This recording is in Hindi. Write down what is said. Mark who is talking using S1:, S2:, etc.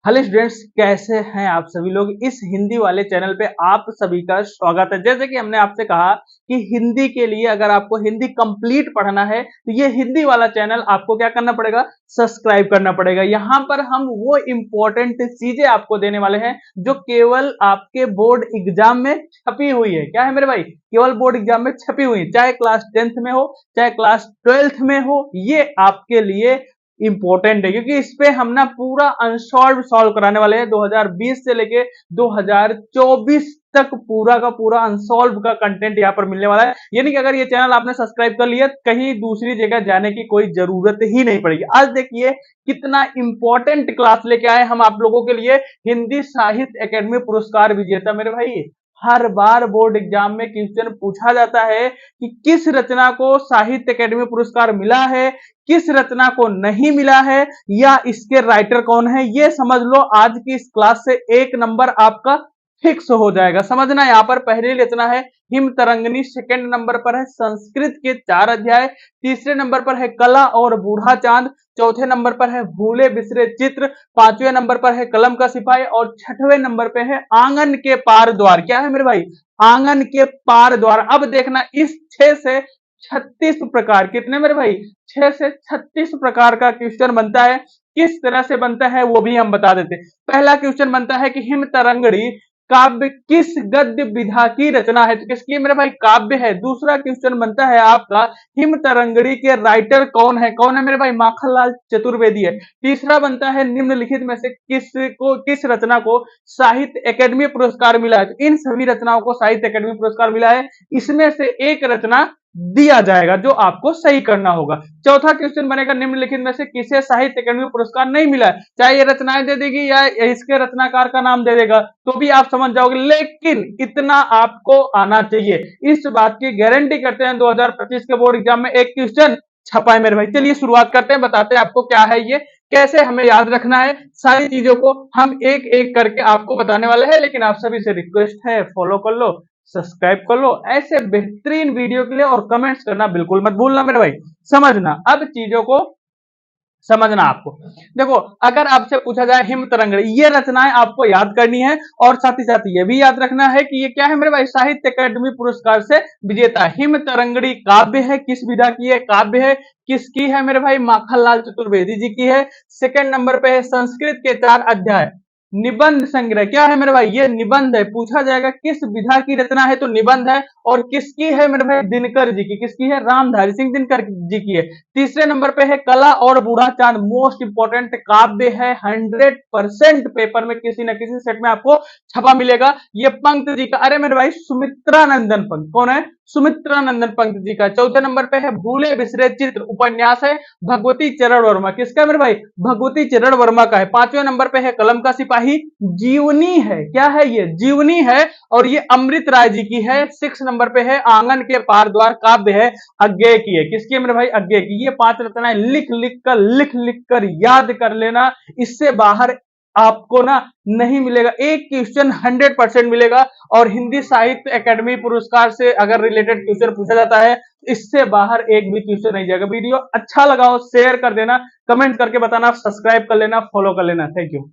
S1: हेलो स्टूडेंट्स, कैसे हैं आप सभी लोग। इस हिंदी वाले चैनल पे आप सभी का स्वागत है। जैसे कि हमने आपसे कहा कि हिंदी के लिए अगर आपको हिंदी कंप्लीट पढ़ना है तो ये हिंदी वाला चैनल आपको क्या करना पड़ेगा, सब्सक्राइब करना पड़ेगा। यहाँ पर हम वो इंपॉर्टेंट चीजें आपको देने वाले हैं जो केवल आपके बोर्ड एग्जाम में छपी हुई है। क्या है मेरे भाई, केवल बोर्ड एग्जाम में छपी हुई है, चाहे क्लास 10th में हो चाहे क्लास 12th में हो, ये आपके लिए इंपॉर्टेंट है क्योंकि इस पे हम ना पूरा अनसॉल्व सॉल्व कराने वाले हैं। 2020 से लेके 2024 तक पूरा का पूरा अनसॉल्व का कंटेंट यहाँ पर मिलने वाला है। यानी कि अगर ये चैनल आपने सब्सक्राइब कर लिया, कहीं दूसरी जगह जाने की कोई जरूरत ही नहीं पड़ेगी। आज देखिए कितना इंपॉर्टेंट क्लास लेके आए हम आप लोगों के लिए। हिंदी साहित्य एकेडमी पुरस्कार विजेता मेरे भाई, हर बार बोर्ड एग्जाम में क्वेश्चन पूछा जाता है कि किस रचना को साहित्य एकेडमी पुरस्कार मिला है, किस रचना को नहीं मिला है, या इसके राइटर कौन है। ये समझ लो आज की इस क्लास से 1 नंबर आपका फिक्स हो जाएगा। समझना, यहाँ पर पहली रचना है हिम तरंगिणी, सेकंड नंबर पर है संस्कृत के 4 अध्याय, तीसरे नंबर पर है कला और बूढ़ा चांद, चौथे नंबर पर है भूले बिसरे चित्र, पांचवें नंबर पर है कलम का सिपाही और छठवें नंबर पे है आंगन के पार द्वार। क्या है मेरे भाई, आंगन के पार द्वार। अब देखना, इस 6 से 36 प्रकार, कितने मेरे भाई, 6 से 36 प्रकार का क्वेश्चन बनता है। किस तरह से बनता है वो भी हम बता देते। पहला क्वेश्चन बनता है कि हिम तरंगड़ी काव्य किस गद्य विधा की रचना है, तो किसकी मेरे भाई, काव्य है। दूसरा क्वेश्चन बनता है आपका हिम तरंगड़ी के राइटर कौन है, कौन है मेरे भाई, माखनलाल चतुर्वेदी है। तीसरा बनता है निम्नलिखित में से किस रचना को साहित्य एकेडमी पुरस्कार मिला है, तो इन सभी रचनाओं को साहित्य एकेडमी पुरस्कार मिला है। इसमें से एक रचना दिया जाएगा जो आपको सही करना होगा। चौथा क्वेश्चन बनेगा निम्नलिखित में से किसे साहित्य अकादमी पुरस्कार नहीं मिला है, चाहे ये रचनाएं दे देगी या इसके रचनाकार का नाम दे देगा तो भी आप समझ जाओगे, लेकिन इतना आपको आना चाहिए। इस बात की गारंटी करते हैं 2025 के बोर्ड एग्जाम में एक क्वेश्चन छपा है मेरे भाई। चलिए शुरुआत करते हैं, बताते हैं आपको क्या है ये, कैसे हमें याद रखना है। सारी चीजों को हम एक एक करके आपको बताने वाले हैं, लेकिन आप सभी से रिक्वेस्ट है फॉलो कर लो, सब्सक्राइब कर लो ऐसे बेहतरीन वीडियो के लिए, और कमेंट्स करना बिल्कुल मत भूलना मेरे भाई। समझना, अब चीजों को समझना आपको। देखो, अगर आपसे पूछा जाए हिम तरंगड़ी, ये रचनाएं आपको याद करनी है, और साथ ही साथ ये भी याद रखना है कि ये क्या है मेरे भाई, साहित्य अकादमी पुरस्कार से विजेता। हिम तरंगड़ी काव्य है, किस विधा की है, काव्य है। किसकी है मेरे भाई, माखनलाल चतुर्वेदी जी की है। सेकंड नंबर पे है संस्कृत के 4 अध्याय, निबंध संग्रह। क्या है मेरे भाई, ये निबंध है। पूछा जाएगा किस विधा की रचना है, तो निबंध है। और किसकी है मेरे भाई, दिनकर जी की। किसकी है, रामधारी सिंह दिनकर जी की है। तीसरे नंबर पे है कला और बूढ़ा चांद, मोस्ट इंपोर्टेंट काव्य है। 100% पेपर में किसी न किसी सेट में आपको छपा मिलेगा। ये पंत जी का, अरे मेरे भाई सुमित्रानंदन पंत, कौन है, सुमित्रानंदन पंत जी का। चौथे नंबर पे है भूले बिसरे चित्र, उपन्यास है भगवती चरण वर्मा। किसका मेरे भाई, भगवती चरण वर्मा का है। पांचवें नंबर पे है कलम का सिपाही, जीवनी है। क्या है ये, जीवनी है, और ये अमृत राय जी की है। 6 नंबर पे है आंगन के पार द्वार, काव्य है, अज्ञेय की है। किसकी है मेरे भाई, अज्ञेय की। ये 5 रचनाएं लिख लिख कर याद कर लेना, इससे बाहर आपको ना नहीं मिलेगा। एक क्वेश्चन 100% मिलेगा, और हिंदी साहित्य एकेडमी पुरस्कार से अगर रिलेटेड क्वेश्चन पूछा जाता है, इससे बाहर एक भी क्वेश्चन नहीं जाएगा। वीडियो अच्छा लगा हो शेयर कर देना, कमेंट करके बताना, सब्सक्राइब कर लेना, फॉलो कर लेना। Thank you.